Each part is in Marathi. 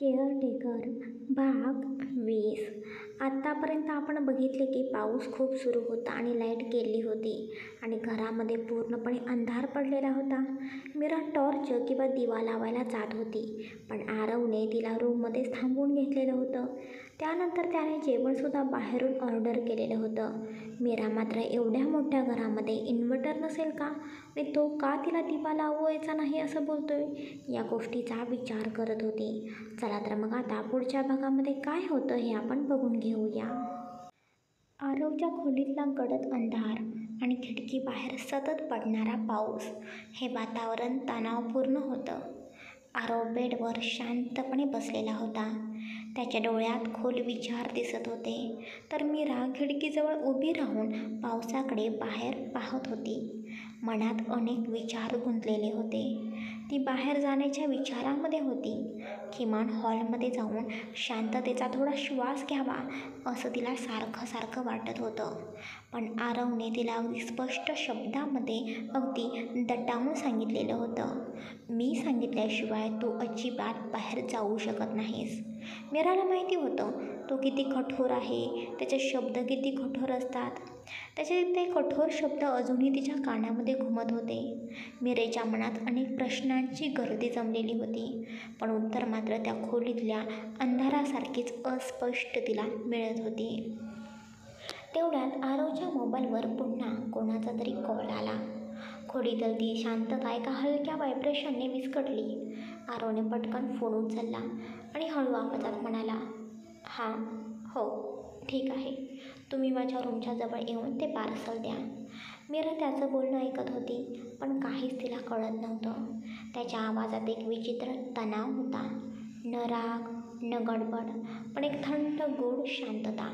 केअरटेकर भाग 20. आत्तापर्यंत आपण बघितले की पाऊस खूप सुरू होता आणि लाईट गेली होती आणि घरामध्ये पूर्णपणे अंधार पडलेला होता. मीरा टॉर्च किंवा दिवा लावायला जात होती, पण आरवने तिला रूममध्येच थांबवून घेतलेलं होतं. त्यानंतर त्याने जेवणसुद्धा बाहेरून ऑर्डर केलेलं होतं. मीरा मात्र एवढ्या मोठ्या घरामध्ये इन्व्हर्टर नसेल का, आणि तो का तिला दिवा लावायचा नाही असं बोलतोय, या गोष्टीचा विचार करत होती. चला तर मग आता पुढच्या भागामध्ये काय होतं हे आपण बघून घेऊया. आरवच्या खोलीतला गडद अंधार आणि खिडकीबाहेर सतत पडणारा पाऊस, हे वातावरण तणावपूर्ण होतं. आरव बेडवर शांतपणे बसलेला होता. त्याच्या डोळ्यात खोल विचार दिसत होते, तर मीरा खिडकीजवळ उभी राहून पावसाकडे बाहेर पाहत होती. मनात अनेक विचार गुंतलेले होते. ती बाहेर जाण्याच्या विचारामध्ये होती. किमान हॉलमध्ये जाऊन शांततेचा थोडा श्वास घ्यावा असं तिला सारखं सारखं वाटत होतं. पण आरवने तिला अगदी स्पष्ट शब्दामध्ये अगदी दटावून सांगितलेलं होतं, मी सांगितल्याशिवाय तू अजिबात बाहेर जाऊ शकत नाहीस. मीराला माहिती होतं तो किती कठोर आहे, त्याचे शब्द किती कठोर असतात. त्याचे ते कठोर शब्द अजूनही तिच्या कानामध्ये घुमत होते. मीरेच्या मनात अनेक प्रश्नांची गर्दी जमलेली होती, पण उत्तर मात्र त्या खोलीतल्या अंधारासारखीच अस्पष्ट तिला मिळत होती. तेवढ्यात आरवच्या मोबाईलवर पुन्हा कोणाचा तरी कॉल आला. खोलीतली शांतता एका हलक्या व्हायब्रेशनने विस्कटली. आरवने पटकन फोन उचलला आणि हळू आवाजात म्हणाला, हां हो ठीक आहे, तुम्ही माझ्या रूमच्या जवळ येऊन ते पार्सल द्या. मीरा त्याचं बोलणं ऐकत होती, पण काहीच तिला कळत नव्हतं. त्याच्या आवाजात एक विचित्र तणाव होता. न राग न गडबड, पण एक थंड गूढ शांतता.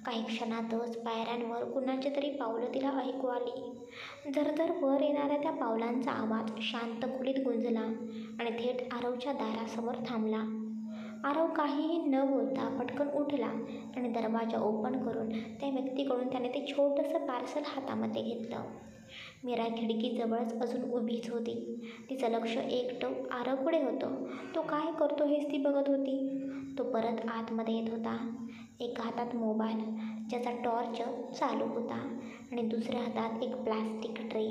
काही क्षणातच पायऱ्यांवर कुणाची तरी पावलं तिला ऐकू आली. झरझर वर येणाऱ्या त्या पावलांचा आवाज शांत खोलीत गुंजला आणि थेट आरवच्या दारासमोर थांबला. आरव काहीही न बोलता पटकन उठला आणि दरवाजा ओपन करून त्या व्यक्तीकडून त्याने ते छोटंसं पार्सल हातामध्ये घेतलं. मीरा खिडकीजवळच अजून उभीच होती. तिचं लक्ष एकटक आरवकडे होतं. तो काय करतो हेच ती बघत होती. तो परत आतमध्ये येत होता. एका हातात मोबाईल, ज्याचा टॉर्च चालू होता, आणि दुसऱ्या हातात एक प्लास्टिक ट्रे.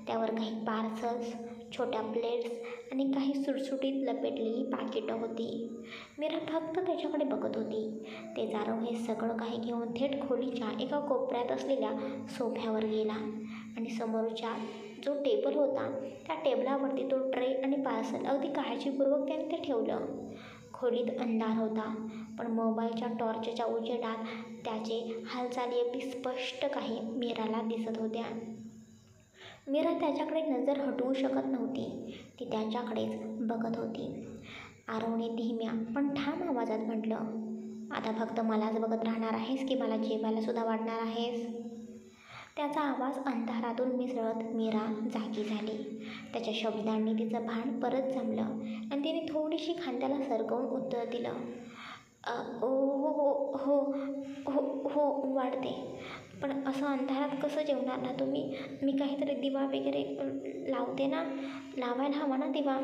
त्यावर काही पार्सल्स, छोट्या प्लेट्स आणि काही सुटसुटीत लपेटलेली पाकिटं होती. मीरा फक्त त्याच्याकडे बघत होती. ते आरव हे सगळं काही घेऊन थेट खोलीच्या एका कोपऱ्यात असलेल्या सोफ्यावर गेला आणि समोरच्या जो टेबल होता त्या टेबलावरती तो ट्रे आणि पार्सल अगदी काळजीपूर्वक त्याने ते ठेवलं. खोलीत अंधार होता, पण मोबाईलच्या टॉर्चच्या उजेडात त्याचे हालचाली अगदी स्पष्ट काही मीराला दिसत होत्या. मीरा त्याच्याकडे नजर हटवू शकत नव्हती. ती त्याच्याकडेच बघत होती. आरवने धीम्या पण ठाम आवाजात म्हटलं, आता फक्त मलाच बघत राहणार आहेस की मला जेवायला सुद्धा वाढणार आहेस? त्याचा आवाज अंधारातून मिसळत मीरा जागी झाली. त्याच्या शब्दांनी तिचं भान परत जमलं आणि तिने थोडीशी खांद्याला सरकवून उत्तर दिलं, हो हो हो हो हो वाढते, पण असं अंधारात कसं जेवणार ना तुम्ही? मी काहीतरी दिवा वगैरे लावते ना, लावायला हवा ना दिवा?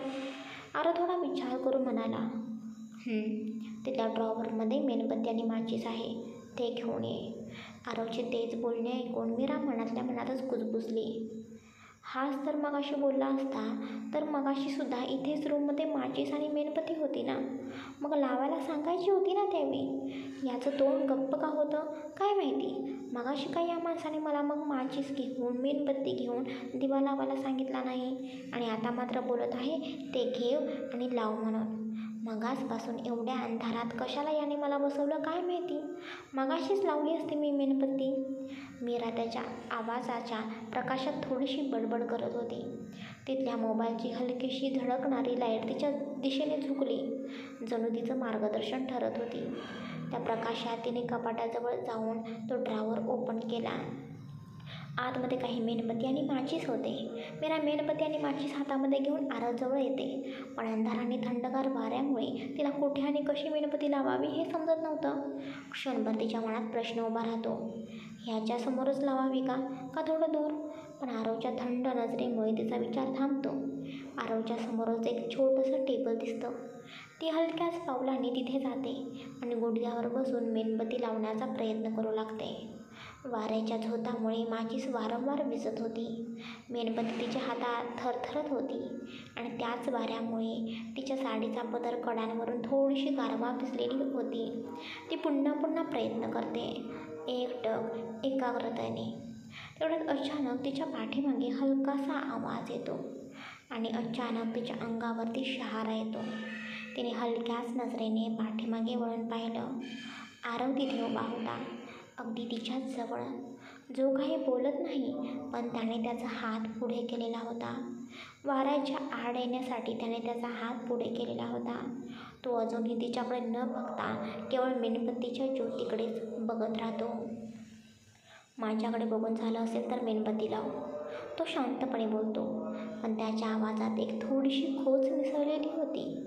आरव थोडा विचार करून म्हणाला, तिथल्या ड्रॉवरमध्ये मेणबत्ती आणि माचीस आहे, ते घेऊन ये. आरवचे तेच बोलणे ऐकून मीरा मनातल्या मनातच कुजबुजली. हाच तर मगाशी बोलला असता तर मगाशी सुद्धा इथेच रूममध्ये माचीस आणि मेणबत्ती होती ना, मग लावायला सांगायची होती ना त्यावेळी. याचं तोंड गप्प का होतं काय माहिती? मगाशी काय या माणसाने मला मग माचीस घेऊन मेणबत्ती घेऊन दिवा लावायला सांगितला नाही, आणि आता मात्र बोलत आहे ते घेव आणि लाव म्हणून. मगाचपासून एवढ्या अंधारात कशाला याने मला बसवलं काय माहिती? मगाशीच लावली असती मी मेणबत्ती. मीरा त्याच्या आवाजाच्या प्रकाशात थोडीशी बडबड करत होती. तिथल्या मोबाईलची हलकीशी झळकणारी लाईट तिच्या दिशेने झुकली, जणू तिचं मार्गदर्शन ठरत होती. त्या प्रकाशात तिने कपाटाजवळ जाऊन तो ड्रॉवर ओपन केला. आतमध्ये काही मेणबत्ती आणि माचीस होते. मीरा मेणबत्ती आणि माचीस हातामध्ये घेऊन आरवजवळ येते, पण अंधार आणि थंडगार वाऱ्यामुळे तिला कुठे आणि कशी मेणबत्ती लावावी हे समजत नव्हतं. क्षणभर तिच्या मनात प्रश्न उभा राहतो, ह्याच्यासमोरच लावावी का थोडं दूर? पण आरवच्या थंड नजरेमुळे तिचा विचार थांबतो. आरवच्या समोरच एक छोटंसं टेबल दिसतं. ती हलक्याच पावलाने तिथे जाते आणि गुडघ्यावर बसून मेणबत्ती लावण्याचा प्रयत्न करू लागते. वाऱ्याच्या झोतामुळे माचीस वारंवार विझत होती. मेणबत्ती तिच्या हातात थरथरत होती आणि त्याच वाऱ्यामुळे तिच्या साडीचा पदर कडांवरून थोडीशी गारवा भिजलेली होती. ती पुन्हा पुन्हा प्रयत्न करते, एकटक एकाग्रतेने. तेवढ्यात अचानक तिच्या पाठीमागे हलकासा आवाज येतो आणि अचानक तिच्या अंगावरती शहारा येतो. तिने हलक्याच नजरेने पाठीमागे वळून पाहिलं. आरव तिथे उभा होता, अगदी तिच्याच जवळ. जो काही बोलत नाही, पण त्याने त्याचा हात पुढे केलेला होता. वाऱ्याच्या आड येण्यासाठी त्याने त्याचा हात पुढे केलेला होता. तो अजूनही तिच्याकडे न बघता केवळ मेणबत्तीच्या ज्योतीकडेच बघत राहतो. माझ्याकडे बघून झालं असेल तर मेणबत्ती लाव, तो शांतपणे बोलतो, पण त्याच्या आवाजात एक थोडीशी खोच मिसळलेली होती.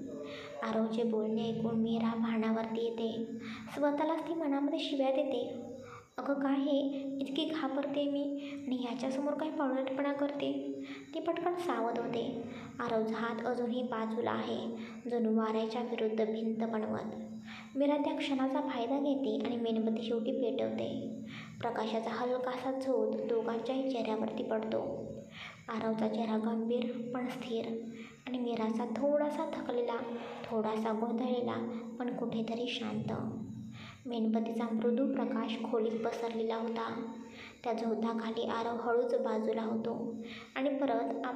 आरवचे बोलणे ऐकून मीरा भानावरती येते. स्वतःलाच ती मनामध्ये शिव्या देते. अगं काय हे, इतकी घाबरते मी आणि ह्याच्यासमोर काय पळटपणा करते. ती पटकन सावध होते. आरवचा हात अजूनही बाजूला आहे, जणू वाऱ्याच्या विरुद्ध भिंत बनवत. मीरा त्या क्षणाचा फायदा घेते आणि मेणबत्ती शेवटी पेटवते. प्रकाशाचा हलकासा झोत दोघांच्याही चेहऱ्यावरती पडतो. आरवचा चेहरा गंभीर पण स्थिर आणि मीराचा थोडासा थकलेला, थोडासा गोंधळलेला, पण कुठेतरी शांत. मेणबत्तीचा मृदू प्रकाश खोलीत पसरलेला होता. त्या झोताखाली आरव हळूच बाजूला होतो आणि परत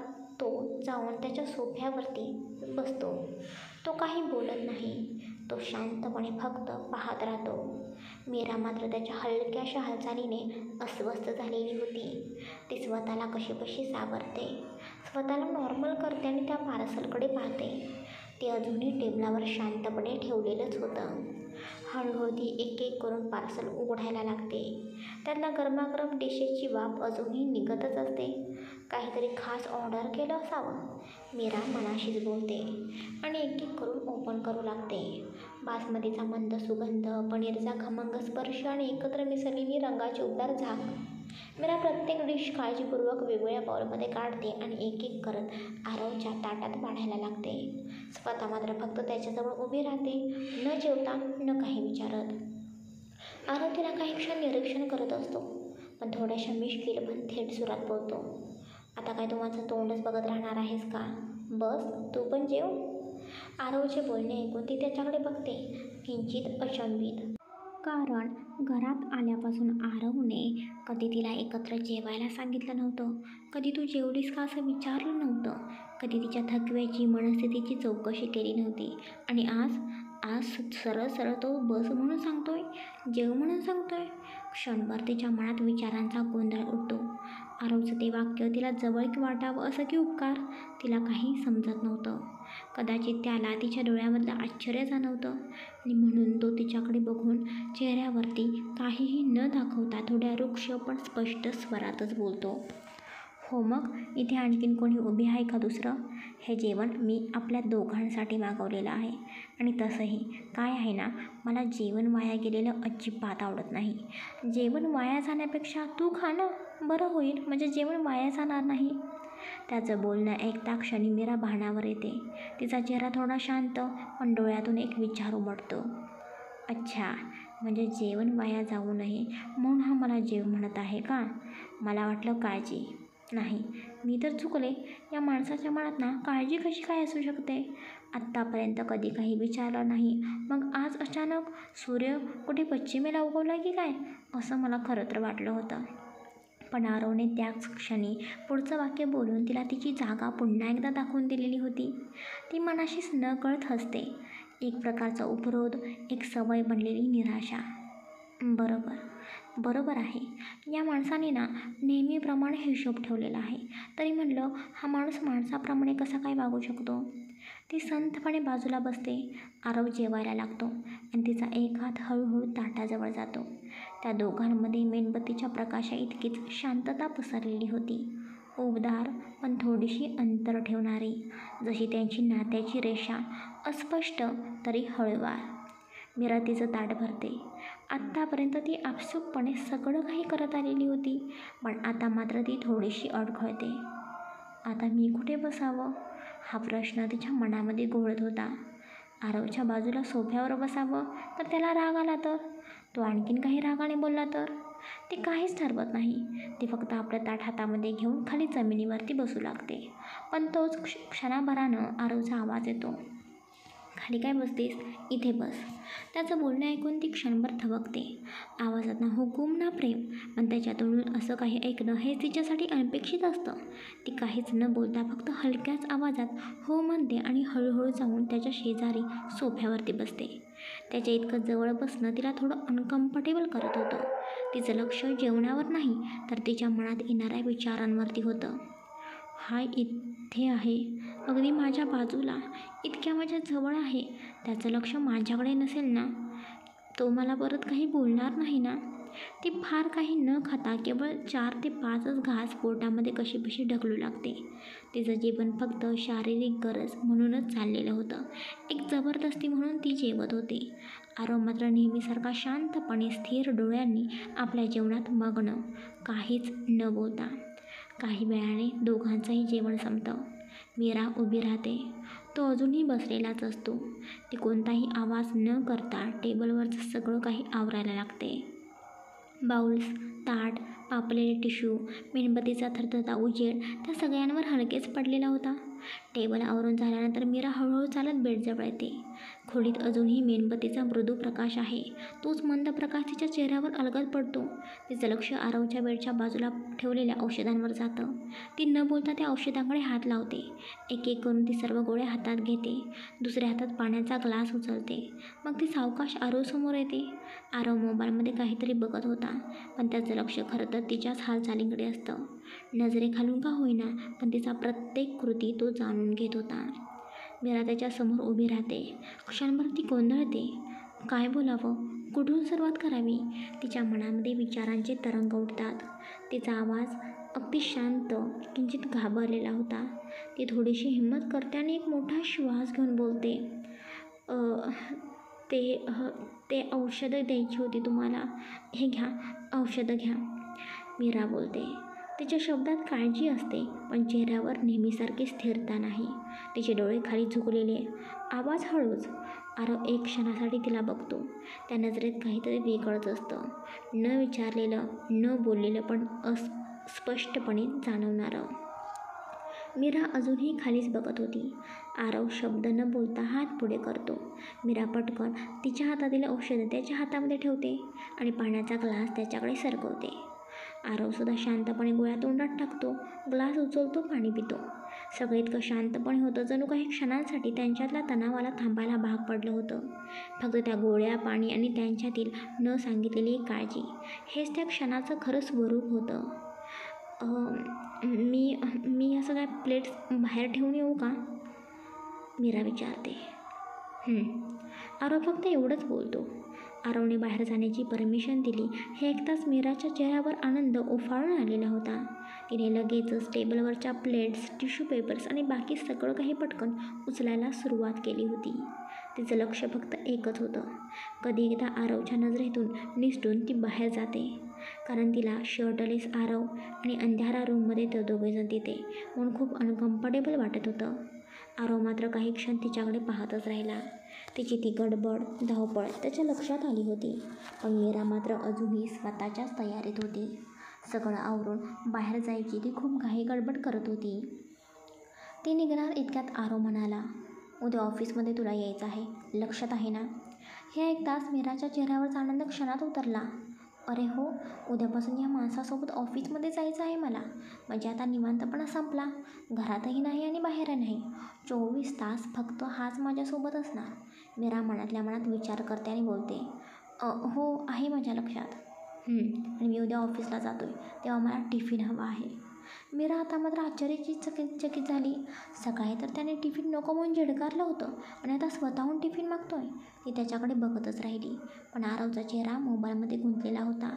तो जाऊन त्याच्या सोफ्यावरती बसतो. तो काही बोलत नाही, तो शांतपणे फक्त पाहत राहतो. मीरा मात्र त्याच्या हलक्याशा हालचालीने अस्वस्थ झालेली होती. ती स्वतःला कशीबशी सावरते, स्वतःला नॉर्मल करते आणि त्या पार्सलकडे पाहते. ते अजूनही टेबलावर शांतपणे ठेवलेलंच होतं. हळूहळू ती एक एक करून पार्सल उघडायला लागते. त्यातल्या गरमागरम डिशेसची वाफ अजूनही निघतच असते. काहीतरी खास ऑर्डर केलं असावं, मीरा मनाशीच बोलते आणि एक एक करून ओपन करू लागते. बासमतीचा मंद सुगंध, पनीरचा खमंग स्पर्श आणि एकत्र मिसळलेली रंगाची उबदार झाक. मीरा प्रत्येक डिश काळजीपूर्वक वेगवेगळ्या बाउलमध्ये काढते आणि एक एक करत आरवच्या ताटात वाढायला लागते. स्वतः मात्र फक्त त्याच्याजवळ उभी राहते, न जेवता न काही विचारत. आरव तिला काही क्षण निरीक्षण करत असतो, पण थोड्याशा मिश्किल पण थेट सुरात बोलतो, आता काय तू माझं तोंडच बघत राहणार आहेस का? बस तू पण जेव. आरवचे बोलणे ऐकून ती त्याच्याकडे बघते, किंचित अचंबित. कारण घरात आल्यापासून आरवने कधी तिला एकत्र जेवायला सांगितलं नव्हतं, कधी तू जेवलीस का असं विचारलं नव्हतं, कधी तिच्या थकव्याची मनस्थितीची चौकशी केली नव्हती. आणि आज सरळ सरळ तो बस म्हणून सांगतोय, जेव म्हणून सांगतोय. क्षणभर तिच्या मनात विचारांचा गोंधळ उडतो. आरवचं ते वाक्य तिला जवळीक वाटावं असं की उपकार, तिला काही समजत नव्हतं. कदाचित त्याला तिच्या डोळ्यामधलं आश्चर्य जाणवतं आणि म्हणून तो तिच्याकडे बघून चेहऱ्यावरती काहीही न दाखवता थोड्या रुक्ष पण स्पष्ट स्वरातच बोलतो, हो मग इथे आणखीन कोणी उभी आहे का दुसरं? हे जेवण मी आपल्या दोघांसाठी मागवलेलं आहे आणि तसंही काय आहे ना, मला जेवण वाया गेलेलं अजिबात आवडत नाही. जेवण वाया जाण्यापेक्षा तू खा ना, बरं होईल, म्हणजे जेवण वाया जाणार नाही. त्याचं बोलणं ऐकता क्षणी मीरा भानावर येते. तिचा चेहरा थोडा शांत, पण डोळ्यातून एक विचार उमटतो. अच्छा, म्हणजे जेवण वाया जाऊ नये म्हणून हा मला जेव म्हणत आहे का? मला वाटलं काळजी. नाही, मी तर चुकले. या माणसाच्या मनात ना काळजी कशी काय असू शकते? आत्तापर्यंत कधी काही विचारलं नाही, मग आज अचानक सूर्य कुठे पश्चिमेला उगवला की काय, असं मला खरं तर वाटलं होतं. पण आरवने त्याच क्षणी पुढचं वाक्य बोलून तिला तिची जागा पुन्हा एकदा दाखवून दिलेली होती. ती मनाशीच नकळत हसते. एक प्रकारचा उपरोध, एक सवय बनलेली निराशा. बरोबर आहे. या माणसाने ना नेहमीप्रमाणे हिशोब ठेवलेला आहे, तरी म्हणलं हा माणूस माणसाप्रमाणे कसा काय वागू शकतो? ती संथपणे बाजूला बसते. आरव जेवायला लागतो आणि तिचा एक हात हळूहळू ताटाजवळ जातो. त्या दोघांमध्ये मेणबत्तीच्या प्रकाशा इतकीच शांतता पसरलेली होती, उबदार पण थोडीशी अंतर ठेवणारी, जशी त्यांची नात्याची रेषा, अस्पष्ट तरी हळूवार. मीरा तिचं ताट भरते. आत्तापर्यंत ती आपसूकपणे सगळं काही करत आलेली होती, पण आता मात्र ती थोडीशी अडखळते. आता मी कुठे बसावं, हा प्रश्न तिच्या मनामध्ये घोळत होता. आरवच्या बाजूला सोफ्यावर बसावं तर त्याला राग आला तर, तो आणखीन काही रागाने बोलला तर. ती काहीच ठरवत नाही. ती फक्त आपलं ताट हातामध्ये घेऊन खाली जमिनीवरती बसू लागते. पण तोच क्षणाभरानं आरवचा आवाज येतो. खाली काय बसतेस, इथे बस. त्याचं बोलणं ऐकून ती क्षणभर थबकते. आवाजात ना हुकूम ना प्रेम, पण त्याच्यातून असं काही ऐकणं हे तिच्यासाठी अनपेक्षित असतं. ती काहीच न बोलता फक्त हलक्याच आवाजात हो म्हणते आणि हळूहळू जाऊन त्याच्या शेजारी सोफ्यावरती बसते. त्याच्या इतकं जवळ बसणं तिला थोडं अनकम्फर्टेबल करत होतं. तिचं लक्ष जेवणावर नाही तर तिच्या मनात येणाऱ्या विचारांवरती होतं. हा इथे आहे, अगदी माझ्या बाजूला, इतक्या माझ्या जवळ आहे. त्याचं लक्ष माझ्याकडे नसेल ना? तो मला परत काही बोलणार नाही ना? ती फार काही न खाता केवळ 4 ते 5च घास पोटामध्ये कशीबशी ढकलू लागते. तिचं जीवन फक्त शारीरिक गरज म्हणूनच चाललेलं होतं. एक जबरदस्ती म्हणून ती जेवत होती. आरव मात्र नेहमीसारखा शांतपणे स्थिर डोळ्यांनी आपल्या जेवणात मग्न, काहीच न बोलता. काही वेळाने दोघांचंही जेवण संपतं. मीरा उभी राहते. तो अजूनही बसलेलाच असतो. ती कोणताही आवाज न करता टेबलवरचं सगळं काही आवरायला लागते. बाउल्स, ताट, पापलेले टिश्यू, मेणबत्तीचा थरथरता उजेड त्या सगळ्यांवर हलकेच पडलेला होता. टेबल आवरून झाल्यानंतर मीरा हळूहळू चालत बेडजवळ येते. खोलीत अजूनही मेणबत्तीचा मृदू प्रकाश आहे. तोच मंद प्रकाश तिच्या चेहऱ्यावर अलगद पडतो. तिचं लक्ष आरवच्या बेडच्या बाजूला ठेवलेल्या औषधांवर जातं. ती न बोलता त्या औषधांकडे हात लावते. एक एक करून ती सर्व गोळ्या हातात घेते. दुसऱ्या हातात पाण्याचा ग्लास उचलते. मग ती सावकाश आरवसमोर येते. आरव मोबाईलमध्ये काहीतरी बघत होता, पण त्याचं लक्ष खरं तर तिच्याच हालचालींकडे असतं. नजरेखालून का होईना, पण तिचा प्रत्येक कृती तो जाणून घेत होता. मीरा त्याच्यासमोर उभी राहते. क्षणभर ती गोंधळते. काय बोलावं, कुठून सुरुवात करावी? तिच्या मनामध्ये विचारांचे तरंग उठतात. तिचा आवाज अगदी शांत, किंचित घाबरलेला होता. ती थोडीशी हिंमत करते आणि एक मोठा श्वास घेऊन बोलते. ते औषधं द्यायची होती तुम्हाला. हे घ्या, औषधं घ्या. मीरा बोलते. तिच्या शब्दात काळजी असते, पण चेहऱ्यावर नेहमीसारखी स्थिरता नाही. तिचे डोळे खाली झुकलेले. आवाज हळूच. आरव एक क्षणासाठी तिला बघतो. त्या नजरेत काहीतरी वेगळंच असतं. न विचारलेलं, न बोललेलं, पण स्पष्टपणे जाणवणारं. मीरा अजूनही खालीच बघत होती. आरव शब्द न बोलता हात पुढे करतो. मीरा पटकन तिच्या हातातील औषध त्याच्या हातामध्ये ठेवते आणि पाण्याचा ग्लास त्याच्याकडे सरकवते. आरवसुद्धा शांतपणे गोळ्या तोंडात टाकतो, ग्लास उचलतो, पाणी पितो. सगळं इतकं शांतपणे होतं जणू काही क्षणांसाठी त्यांच्यातल्या तणावाला थांबायला भाग पडलं होतं. फक्त त्या गोळ्या, पाणी आणि त्यांच्यातील न सांगितलेली एक काळजी, हेच त्या क्षणाचं खरं स्वरूप होतं. मी या सगळ्या प्लेट्स बाहेर ठेवून येऊ का? मीरा विचारते. आरव फक्त एवढंच बोलतो. आरवने बाहेर जाण्याची परमिशन दिली हे ऐकताच मीराच्या चेहऱ्यावर आनंद उफाळून आलेला होता. तिने लगेचच टेबलवरच्या प्लेट्स, टिश्यू पेपर्स आणि बाकी सगळं काही पटकन उचलायला सुरुवात केली होती. तिचं लक्ष फक्त एकच होतं. कधी एकदा आरवच्या नजरेतून निसटून ती बाहेर जाते. कारण तिला शर्टलेस आरव आणि अंधारा रूममध्ये ते दोघेजण तिथे म्हणून खूप अनकम्फर्टेबल वाटत होतं. आरव मात्र काही क्षण तिच्याकडे पाहतच राहिला. तिची ती गडबड, धावपळ त्याच्या लक्षात आली होती. पण मीरा मात्र अजूनही स्वतःच्याच तयारीत होती. सगळं आवरून बाहेर जायची ती खूप घाई गडबड करत होती. ती निघणार इतक्यात आरव म्हणाला, उद्या ऑफिसमध्ये तुला यायचं आहे, लक्षात आहे ना? हे ऐकताच मीराच्या चेहऱ्यावरचा आनंद क्षणात उतरला. अरे हो, उद्यापासून या माणसासोबत ऑफिसमध्ये जायचं आहे मला. म्हणजे आता निवांतपणा संपला. घरातही नाही आणि बाहेरही नाही. 24 तास फक्त हाच माझ्यासोबत असणार. मीरा मनातल्या मनात विचार करते आणि बोलते. हो, आहे माझ्या लक्षात. आणि मी उद्या ऑफिसला जातोय, तेव्हा मला टिफिन हवा आहे. मीरा आता मात्र आश्चर्यचकित झाली. सकाळी तर त्याने टिफिन नको म्हणून झिडकारलं होतं आणि आता स्वतःहून टिफिन मागतोय. ती त्याच्याकडे बघतच राहिली. पण आरवचा चेहरा मोबाईलमध्ये गुंतलेला होता.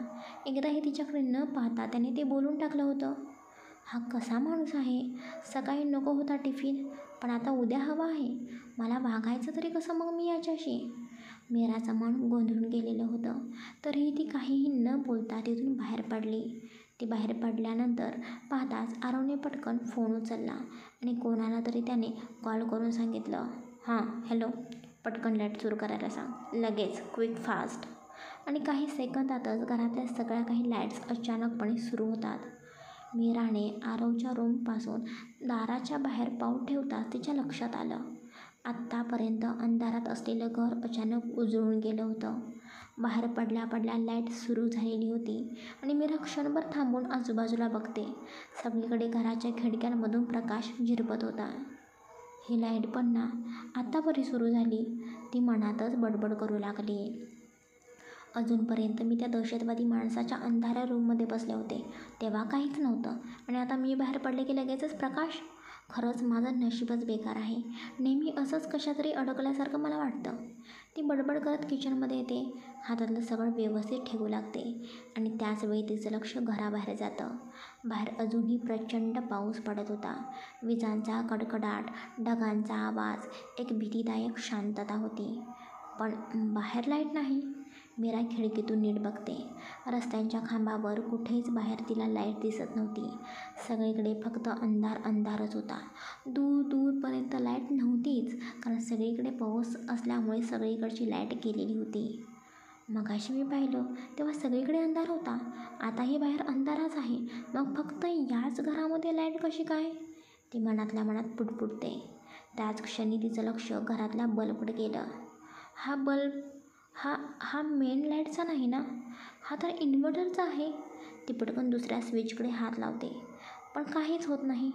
एकदाही तिच्याकडे न पाहता त्याने ते बोलून टाकलं होतं. हा कसा माणूस आहे? सकाळी नको होता टिफिन, पण आता उद्या हवा आहे. मला वागायचं तरी कसं मग मी याच्याशी? मीराचं मन गोंधळून गेलेलं होतं. तरीही ती काहीही न बोलता तिथून बाहेर पडली. ती बाहेर पडल्यानंतर पाहताच आरवने पटकन फोन उचलला आणि कोणाला तरी त्याने कॉल करून सांगितलं. हां, हॅलो. पटकन लाईट सुरू करायला सांग, लगेच, क्विक फास्ट. आणि काही सेकंदातच घरातल्या सगळ्या काही लाईट्स अचानकपणे सुरू होतात. मीराने आरवच्या रूमपासून दाराच्या बाहेर पाऊल ठेवताच तिच्या लक्षात आलं, आत्तापर्यंत अंधारात असलेलं घर अचानक उजळून गेलं होतं. बाहेर पडल्या पडल्या लाईट सुरू झालेली होती आणि मीरा क्षणभर थांबून आजूबाजूला बघते. सगळीकडे घराच्या खिडक्यांमधून प्रकाश झिरपत होता. ही लाईट पण ना आता बरी सुरू झाली, ती मनातच बडबड करू लागली. अजूनपर्यंत मी त्या दहशतवादी माणसाच्या अंधाऱ्या रूममध्ये बसले होते तेव्हा काहीच नव्हतं, आणि आता मी बाहेर पडले की लगेचच प्रकाश. खरंच माझं नशीबच बेकार आहे. नेहमी असंच कशातरी अडकल्यासारखं मला वाटतं. ती बडबड करत किचनमध्ये येते, हातातलं सगळं व्यवस्थित ठेवू लागते आणि त्याचवेळी तिचं लक्ष घराबाहेर जातं. बाहेर अजूनही प्रचंड पाऊस पडत होता. विजांचा कडकडाट, ढगांचा आवाज, एक भीतीदायक शांतता होती. पण बाहेर लाईट नाही. मीरा खिडकीतून नीट बघते. रस्त्यांच्या खांबावर कुठेच बाहेर तिला लाईट दिसत नव्हती. सगळीकडे फक्त अंधारच होता. दूर दूरपर्यंत लाईट नव्हतीच, कारण सगळीकडे पाऊस असल्यामुळे सगळीकडची लाईट गेलेली होती. मगाशी मी पाहिलं तेव्हा सगळीकडे अंधार होता, आताही बाहेर अंधारच आहे. मग फक्त याच घरामध्ये लाईट कशी काय? ती मनातल्या मनात पुटपुटते. त्याच क्षणी तिचं लक्ष घरातल्या बल्बकडे गेलं. हा बल्ब हा मेन लाईटचा नाही ना, हा तर इन्व्हर्टरचा आहे. ती पटकन दुसऱ्या स्विचकडे हात लावते, पण काहीच होत नाही.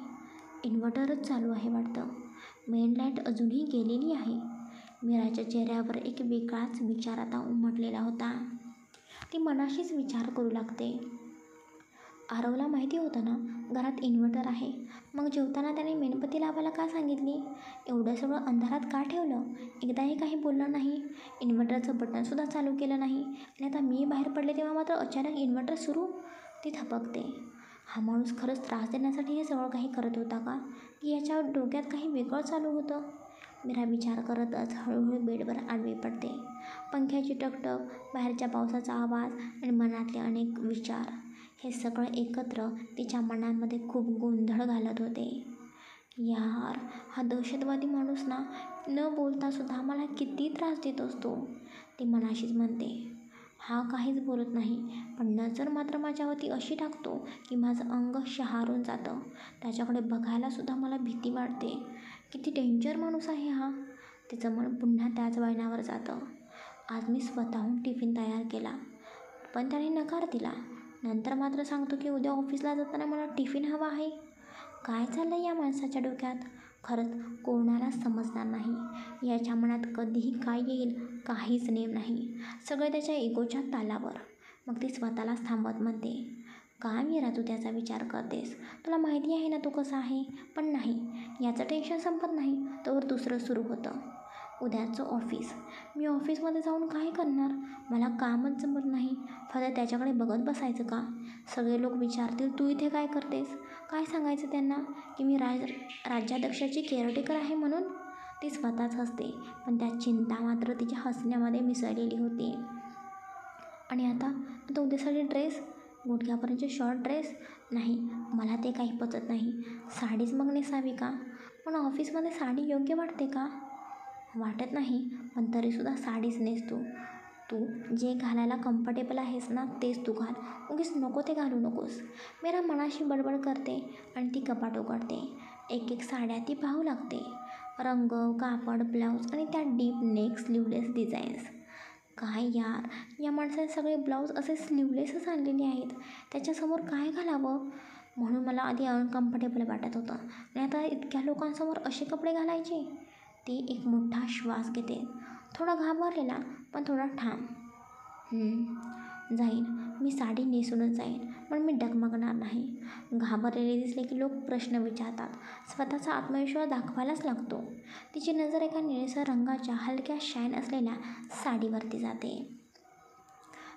इन्व्हर्टरच चालू आहे वाटतं. मेन लाईट अजूनही गेलेली आहे. मीराच्या चेहऱ्यावर एक वेगळाच विचार आता उमटलेला होता. ती मनाशीच विचार करू लागते, आरवला माहिती होतं ना घरात इन्व्हर्टर आहे, मग जेवताना त्याने मेणबत्ती लावायला का सांगितली? एवढं सगळं अंधारात का ठेवलं? एकदाही काही बोललं नाही, इन्व्हर्टरचं बटनसुद्धा चालू केलं नाही, आणि आता मी बाहेर पडले तेव्हा मात्र अचानक इन्व्हर्टर सुरू. ती थपकते. हा माणूस खरंच त्रास देण्यासाठी हे सगळं काही करत होता का, की याच्या डोक्यात काही वेगळं चालू होतं? मीरा विचार करतच हळूहळू बेडवर आडवी पडते. पंख्याची टकटक, बाहेरच्या पावसाचा आवाज आणि मनातले अनेक विचार, हे सगळं एकत्र तिच्या मनामध्ये खूप गोंधळ घालत होते. यार, हा दहशतवादी माणूस ना न बोलतासुद्धा मला किती त्रास देत असतो, ती मनाशीच म्हणते. हा काहीच बोलत नाही, पण नजर मात्र माझ्यावरती अशी टाकतो की माझं अंग शहारून जातं. त्याच्याकडे बघायलासुद्धा मला भीती वाटते. किती डेंजर माणूस आहे हा. तिचं मन पुन्हा त्याच वळणावर जातं. आज मी स्वतःहून टिफिन तयार केला, पण त्याने नकार दिला. नंतर मात्र सांगतो की उद्या ऑफिसला जाताना मला टिफिन हवा आहे. काय चाललं या माणसाच्या डोक्यात? खरंच कोणालाच समजणार नाही. याच्या मनात कधीही काय येईल काहीच नेम नाही. सगळं त्याच्या इगोच्या तालावर. मग ती स्वतःलाच थांबवत म्हणते, काय मीरा तू त्याचा विचार करतेस? तुला माहिती आहे ना तो कसा आहे. पण नाही, याचं टेन्शन संपत नाही तोवर दुसरं सुरू होतं. उद्याचं ऑफिस. मी ऑफिसमध्ये जाऊन काय करणार? मला कामच जमत नाही. फक्त त्याच्याकडे बघत बसायचं का? सगळे लोक विचारतील तू इथे काय करतेस? काय सांगायचं त्यांना की मी राज्याध्यक्षाची केअरटेकर आहे म्हणून? ती स्वतःच हसते, पण त्या चिंता मात्र तिच्या हसण्यामध्ये मिसळलेली होती. आणि आता उद्यासाठी ड्रेस, गुडघ्यापर्यंतचे शॉर्ट ड्रेस? नाही, मला ते काही पचत नाही. साडीच मग नेसावी का? पण ऑफिसमध्ये साडी योग्य वाटते का? वाटत नाही, पण तरीसुद्धा साडीच नेस तू जे घालायला कम्फर्टेबल आहेस ना तेच तू घाल, उगीच नको ते घालू नकोस. मीरा मनाशी बडबड करते आणि ती कपाट उघडते. एक एक साड्या ती पाहू लागते. रंग, कापड, ब्लाऊज आणि त्या डीप नेक स्लीवलेस डिझाईन्स. काय यार, या माणसाने सगळे ब्लाऊज असे स्लीवलेसच आणलेले आहेत. त्याच्यासमोर काय घालावं म्हणून मला आधी अनकम्फर्टेबल वाटत होतं, आणि आता इतक्या लोकांसमोर असे कपडे घालायचे. ती एक मोठा श्वास घेते, थोडा घाबरलेला पण थोडा ठाम. जाईन, मी साडी नेसूनच जाईन, पण मी डगमगणार नाही. घाबरलेले दिसले की लोक प्रश्न विचारतात, स्वतःचा आत्मविश्वास दाखवायलाच लागतो. तिची नजर एका निळसर रंगाच्या हलक्या शाईन असलेल्या साडीवरती जाते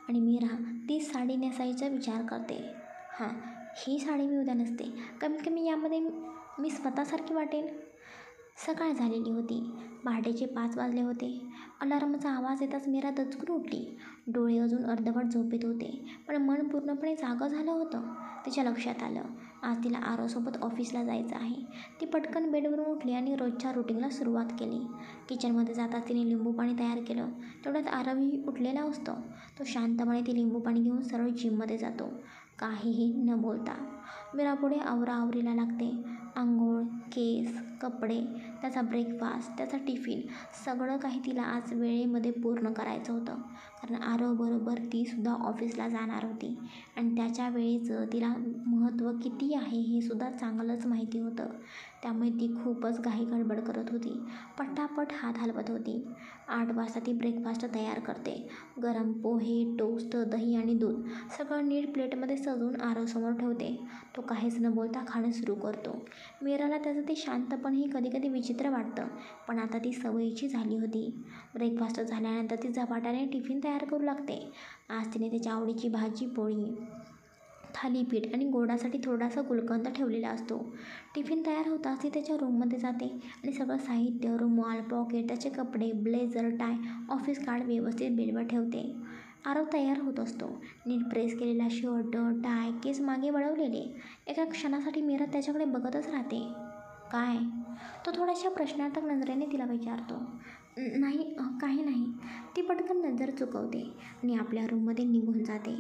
आणि मीरा ती साडी नेसायचा विचार करते. ही साडी मी उद्या नेसते, कमीत कमी यामध्ये मी स्वतःसारखी वाटेल. सकाळ झालेली होती. पहाटेचे 5 वाजले होते. अलार्मचा आवाज येताच मीरा दचकून उठली. डोळे अजून अर्धवट झोपेत होते, पण मन पूर्णपणे जागं झालं होतं. तिच्या लक्षात आलं, आज तिला आरोसोबत ऑफिसला जायचं आहे. ती पटकन बेडवरून उठली आणि रोजच्या रुटीनला सुरुवात केली. किचनमध्ये जाताच तिने लिंबू पाणी तयार केलं. तेवढ्यात आरवही उठलेला असतो. तो शांतपणे ती लिंबू पाणी घेऊन सरळ जिममध्ये जातो, काहीही न बोलता. मीरा पुढे आवराआवरीला लागते. आंघोळ, केस, कपडे, त्याचा ब्रेकफास्ट, त्याचा टिफिन सगळं काही तिला आज वेळेमध्ये पूर्ण करायचं होतं. कारण आरवबरोबर तीसुद्धा ऑफिसला जाणार होती आणि त्याच्या वेळेचं तिला महत्त्व किती आहे हे सुद्धा चांगलंच माहिती होतं. त्यामुळे ती खूपच घाई गडबड करत होती. पटापट हात हलवत होती. 8 वाजता ती ब्रेकफास्ट तयार करते. गरम पोहे, टोस्ट, दही आणि दूध सगळं नीट प्लेटमध्ये सजवून आरवसमोर ठेवते. तो काहीच न बोलता खाणं सुरू करतो. मीराला त्याचं ते शांतपणही कधीकधी विचित्र वाटतं, पण आता ती सवयीची झाली होती. ब्रेकफास्ट झाल्यानंतर ती झपाट्याने टिफिन तयार करू लागते. आज तिने त्याच्या आवडीची भाजी पोळी, थालीपीठ आणि गोडासाठी थोडासा गुलकंद ठेवलेला असतो. टिफिन तयार होताच ती त्याच्या रूममध्ये जाते आणि सगळं साहित्य, रुमाल, पॉकेट, त्याचे कपडे, ब्लेझर, टाय, ऑफिस कार्ड व्यवस्थित बेडवर ठेवते. आरव तयार होत असतो. नीट प्रेस केलेला शर्ट, टाय, केस मागे वळवलेले. एका क्षणासाठी मीरा त्याच्याकडे बघतच राहते. काय? तो थोड्याशा प्रश्नार्थक नजरेने तिला विचारतो. नाही, काही नाही. ती पटकन नजर चुकवते आणि आपल्या रूममध्ये निघून जाते.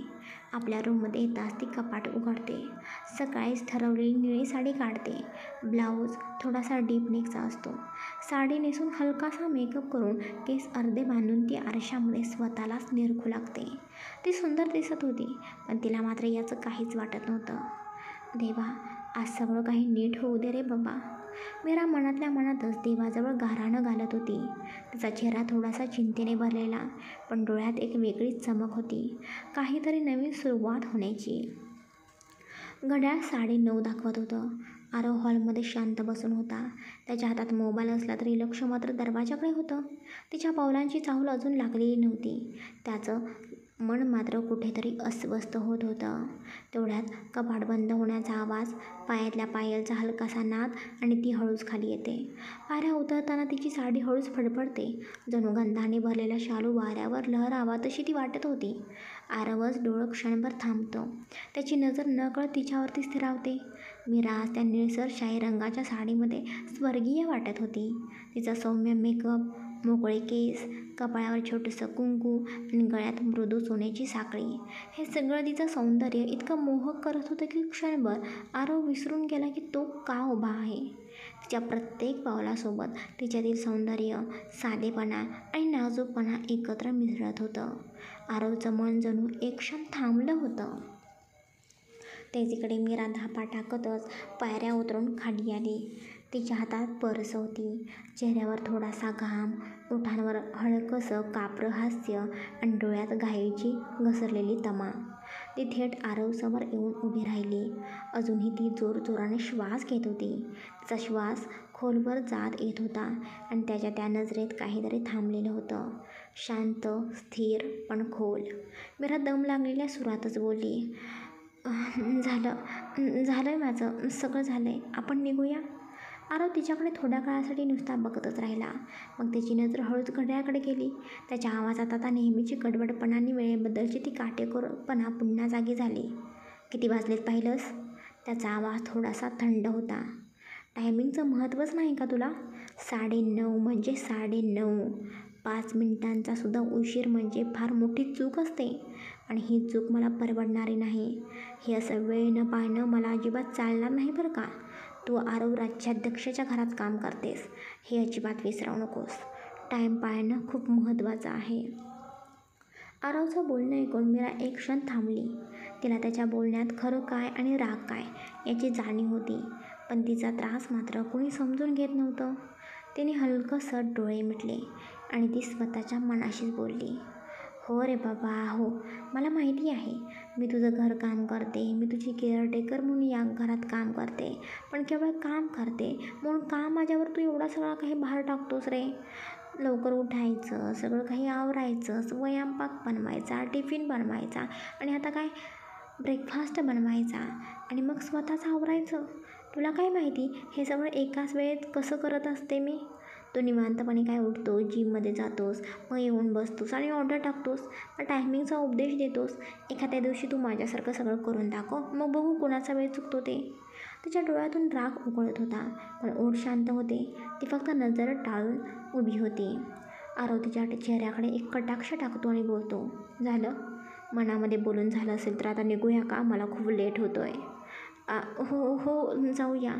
आपल्या रूममध्ये येताच ती कपाट उघडते. सकाळीच ठरवलेली निळी साडी काढते. ब्लाऊज थोडासा डीप नेकचा असतो. साडी नेसून हलकासा मेकअप करून केस अर्धे बांधून ती आरशामध्ये स्वतःलाच निरखू लागते. ती सुंदर दिसत होती, पण तिला मात्र याचं काहीच वाटत नव्हतं. देवा, आज सगळं काही नीट होऊ दे रे बाबा. मीरा मनातल्या मनातच देवाजवळ गाऱ्हाणं घालत होती. तिचा चेहरा थोडासा चिंतेने भरलेला, पण डोळ्यात एक वेगळीच चमक होती. काहीतरी नवीन सुरुवात होण्याची. घड्याळ 9:30 दाखवत होतं. आरव हॉलमध्ये शांत बसून होता. त्याच्या हातात मोबाईल असला तरी लक्ष मात्र दरवाजाकडे होतं. तिच्या पावलांची चाहूल अजून लागलेली नव्हती. त्याचं मन मात्र कुठेतरी अस्वस्थ होत होतं. तेवढ्यात कपाट बंद होण्याचा आवाज, पायातल्या पायलचा हलकासा नाद आणि ती हळूच खाली येते. पायऱ्या उतरताना तिची साडी हळूच फडफडते. जणू गंधाने भरलेला शालू वाऱ्यावर लहरावा तशी ती वाटत होती. आरवच डोळं क्षणभर थांबतो. त्याची नजर नकळत तिच्यावरती स्थिरावते. मीरा आज त्या निळसर शाही रंगाच्या साडीमध्ये स्वर्गीय वाटत होती. तिचा सौम्य मेकअप, मोकळे केस, कपाळावर छोटंसं कुंकू आणि गळ्यात मृदू सोन्याची साखळी, हे सगळं तिचं सौंदर्य इतकं मोहक करत होतं की क्षणभर आरव विसरून गेला की तो का उभा आहे. तिच्या प्रत्येक पावलासोबत तिच्यातील सौंदर्य, साधेपणा आणि नाजूकपणा एकत्र मिसळत होतं. आरवचं मन जणू एक क्षण थांबलं होतं. त्याचीकडे मीरा धापा टाकतच पायऱ्या उतरून खाली आली. तिच्या हातात पर्स होती. चेहऱ्यावर थोडासा घाम, ओठांवर हलकंसं कापरं हास्य आणि डोळ्यात घाईची घसरलेली तमा. ती थेट आरवसमोर येऊन उभी राहिली. अजूनही ती जोरजोराने श्वास घेत होती. तिचा श्वास खोलवर जात येत होता आणि त्याच्या त्या नजरेत काहीतरी थांबलेलं होतं. शांत, स्थिर पण खोल. मीरा दम लागलेल्या सुरातच बोलली, झालंय माझं, सगळं झालंय, आपण निघूया. आरव तिच्याकडे थोड्या काळासाठी नुसता बघतच राहिला. मग त्याची नजर हळूच घड्याळाकडे गेली. त्याच्या आवाजात आता नेहमीची गडबडपणा आणि वेळेबद्दलची ती काटेकोरपणा पुन्हा जागी झाली. किती वाजलेत पाहिलंस? त्याचा आवाज थोडासा थंड होता. टायमिंगचं महत्त्वच नाही का तुला? 9:30 म्हणजे 9:30. 5 मिनिटांचा सुद्धा उशीर म्हणजे फार मोठी चूक असते आणि ही चूक मला परवडणारी नाही. हे असं वेळ न पाळणं मला अजिबात चालणार नाही बरं का. तू आरव राज्याध्यक्षाच्या घरात काम करतेस, हे अजिबात विसरू नकोस. टाईम पाळणं खूप महत्त्वाचं आहे. आरवचं बोलणं ऐकून मीरा एक क्षण थांबली. तिला त्याच्या बोलण्यात खरं काय आणि राग काय याची जाणीव होती, पण तिचा त्रास मात्र कुणी समजून घेत नव्हतं. तिने हलकंसं डोळे मिटले आणि ती स्वतःच्या मनाशीच बोलली, हो रे बाबा, हो, मला माहिती आहे मी तुझं घरकाम करते, मी तुझी केअरटेकर म्हणून या घरात काम करते, पण केवळ काम करते म्हणून का माझ्यावर तू एवढा सगळा काही भार टाकतोस रे? लवकर उठायचं, सगळं काही आवरायचं, स्वयंपाक बनवायचा, टिफिन बनवायचा आणि आता काय ब्रेकफास्ट बनवायचा आणि मग स्वतःच आवरायचं. तुला काय माहिती हे सगळं एकाच वेळेत कसं करत असते मी? तू निवांतपणे काय उठतोस, जिममध्ये जातोस, मग येऊन बसतोस आणि ऑर्डर टाकतोस, मग टायमिंगचा उपदेश देतोस. एखाद्या दिवशी तू माझ्यासारखं सगळं करून दाखव, मग बघू कुणाचा वेळ चुकतो ते. तिच्या डोळ्यातून राग उकळत होता, पण ओठ शांत होते. ती फक्त नजर टाळून उभी होती. आरव तिच्या चेहऱ्याकडे एक कटाक्ष टाकतो आणि बोलतो, झालं? मनामध्ये बोलून झालं असेल तर आता निघूया का? मला खूप लेट होतोय. हो हो जाऊया,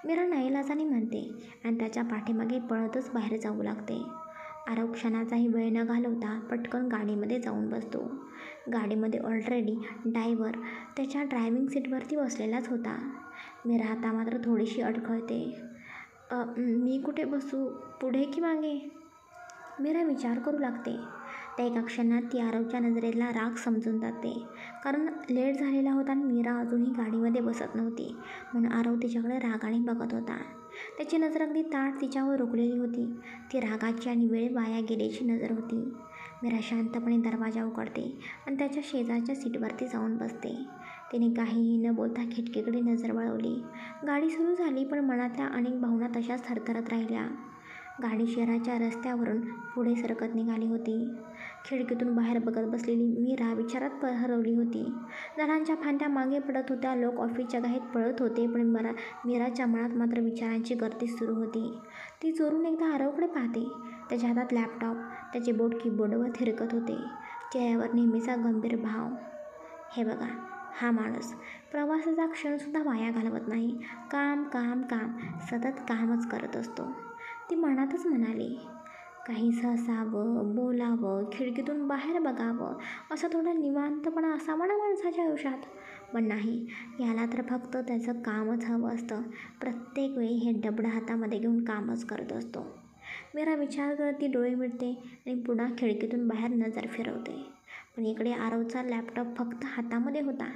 मीरा नाईलाजाने म्हणते आणि त्याच्या पाठीमागे पळतच बाहेर जाऊ लागते. आरव क्षणाचाही वेळ न घालवता पटकन गाडीमध्ये जाऊन बसतो. गाडीमध्ये ऑलरेडी ड्रायव्हर त्याच्या ड्रायव्हिंग सीटवरती बसलेलाच होता. मीरा आता मात्र थोडीशी अडखळते. मी कुठे बसू, पुढे की मागे? मीरा विचार करू लागते. त्या एका क्षणात ती आरवच्या नजरेला राग समजून जाते, कारण लेट झालेला होता आणि मीरा अजूनही गाडीमध्ये बसत नव्हती, म्हणून आरव तिच्याकडे रागाने बघत होता. त्याची नजर अगदी ताठ तिच्यावर रोखलेली होती. ती रागाची आणि वेळ वाया गेल्याची नजर होती. मीरा शांतपणे दरवाजा उघडते आणि त्याच्या शेजारच्या सीटवरती जाऊन बसते. तिने काहीही न बोलता खिडकीकडे नजर वळवली. गाडी सुरू झाली, पण मनातल्या अनेक भावना तशाच थरथरत राहिल्या. गाडी शहराच्या रस्त्यावरून पुढे सरकत निघाली होती. खिडकीतून बाहेर बघत बसलेली मीरा विचारात हरवली होती. झाडांच्या फांद्या मागे पडत होत्या, लोक ऑफिसच्या घाईत पळत होते, पण मीराच्या मनात मात्र विचारांची गर्दी सुरू होती. ती जोरून एकदा आरवकडे पाहते. त्याच्या हातात लॅपटॉप, त्याचे बोट कीबोर्डवर थिरकत होते, चेहऱ्यावर नेहमीचा गंभीर भाव. हे बघा, हा माणूस प्रवासाचा क्षणसुद्धा वाया घालवत नाही. काम काम काम, सतत कामच करत असतो. ती मनातच म्हणाली, काहीसं असावं, बोलावं, खिडकीतून बाहेर बघावं, असं थोडं निवांतपणा असावा ना माणसाच्या आयुष्यात. पण नाही, याला तर फक्त त्याचं कामच हवं असतं. प्रत्येक वेळी हे डबडं हातामध्ये घेऊन कामच करत असतो. मीरा विचार करत ती डोळे मिटते आणि पुन्हा खिडकीतून बाहेर नजर फिरवते. पण इकडे आरवचा लॅपटॉप फक्त हातामध्ये होता.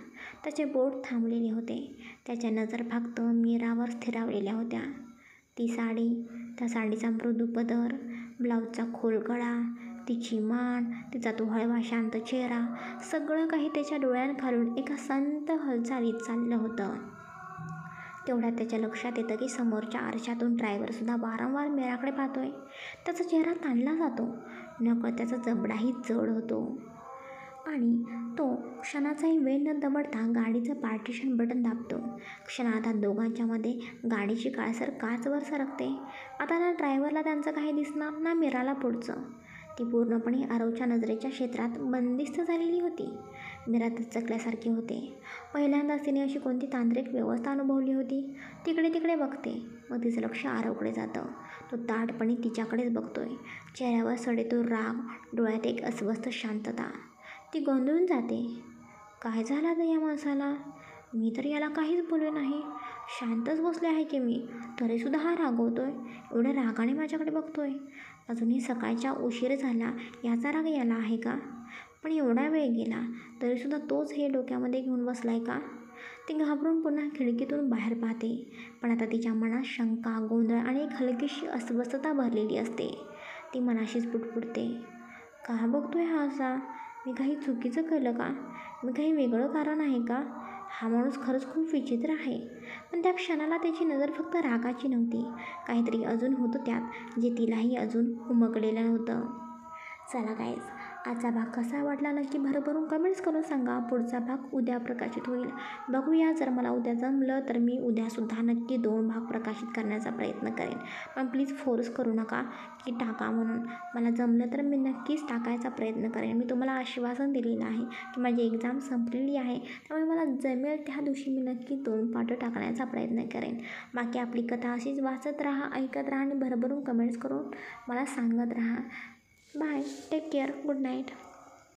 त्याचे बोट थांबलेले होते. त्याच्या नजर फक्त मीरावर स्थिरावलेल्या होत्या. ती साडी, त्या साडीचा मृदू पदर, ब्लाऊजचा खोल गळा, तिची मान, तिचा तो हळवा शांत चेहरा, सगळं काही त्याच्या डोळ्यांखालून एका संत हालचालीत चाललं होतं. तेवढ्यात त्याच्या लक्षात येतं की समोरच्या आरशातून ड्रायव्हरसुद्धा वारंवार मीराकडे पाहतोय. त्याचा चेहरा ताणला जातो, नकळत त्याचा जबडाही जड होतो आणि तो क्षणाचाही वेळ न दवडता गाडीचं पार्टिशन बटन दाबतो. क्षणार्धात दोघांच्या मध्ये गाडीची काळसर काचवर सरकते. आता ना ड्रायव्हरला त्यांचं काही दिसणार, ना मीराला पुढचं. ती पूर्णपणे आरवच्या नजरेच्या क्षेत्रात बंदिस्त झालेली होती. मीरा दचकल्यासारखी होते. पहिल्यांदाच तिने अशी कोणती तांत्रिक व्यवस्था अनुभवली होती. तिकडे तिकडे बघते, मग तिचं लक्ष आरवकडे जातं. तो ताठपणे तिच्याकडेच बघतोय. चेहऱ्यावर सडेतोड राग, डोळ्यात एक अस्वस्थ शांतता. ती गोंधळून जाते. काय झालं आता या माणसाला? मी तर याला काहीच बोलले नाही. शांतच बसले आहे की मी, तरीसुद्धा हा रागवतोय. एवढ्या रागाने माझ्याकडे बघतोय. अजूनही सकाळच्या उशीर झाला याचा राग याला आहे का? पण एवढा वेळ गेला तरीसुद्धा तोच हे डोक्यामध्ये घेऊन बसलाय का? ती घाबरून पुन्हा खिडकीतून बाहेर पाहते, पण आता तिच्या मनात शंका, गोंधळ आणि एक हलकीशी अस्वस्थता भरलेली असते. ती मनाशीच पुटपुटते, का बघतोय हा असा? मी काही चुकीचं केलं का? मी काही वेगळं कारण आहे का? हा माणूस खरंच खूप विचित्र आहे. पण त्या क्षणाला त्याची नजर फक्त रागाची नव्हती. काहीतरी अजून होतं त्यात, जे तिलाही अजून उमगलेलं नव्हतं. चला गाईज, आजचा भाग कसा वाटला नक्की भरभरून कमेंट्स करून सांगा. पुढचा भाग उद्या प्रकाशित होईल, बघूया. जर मला उद्या जमलं तर मी उद्यासुद्धा नक्की 2 भाग प्रकाशित करण्याचा प्रयत्न करेन. पण प्लीज फोर्स करू नका की टाका म्हणून. मला जमलं तर मी नक्कीच टाकायचा प्रयत्न करेन. मी तुम्हाला आश्वासन दिलेलं आहे की माझी एक्झाम संपलेली आहे, त्यामुळे मला जमेल त्या दिवशी मी नक्की 2 पार्ट टाकण्याचा प्रयत्न करेन. बाकी आपली कथा अशीच वाचत राहा, ऐकत राहा आणि भरभरून कमेंट्स करून मला सांगत राहा. Bye, take care, good night.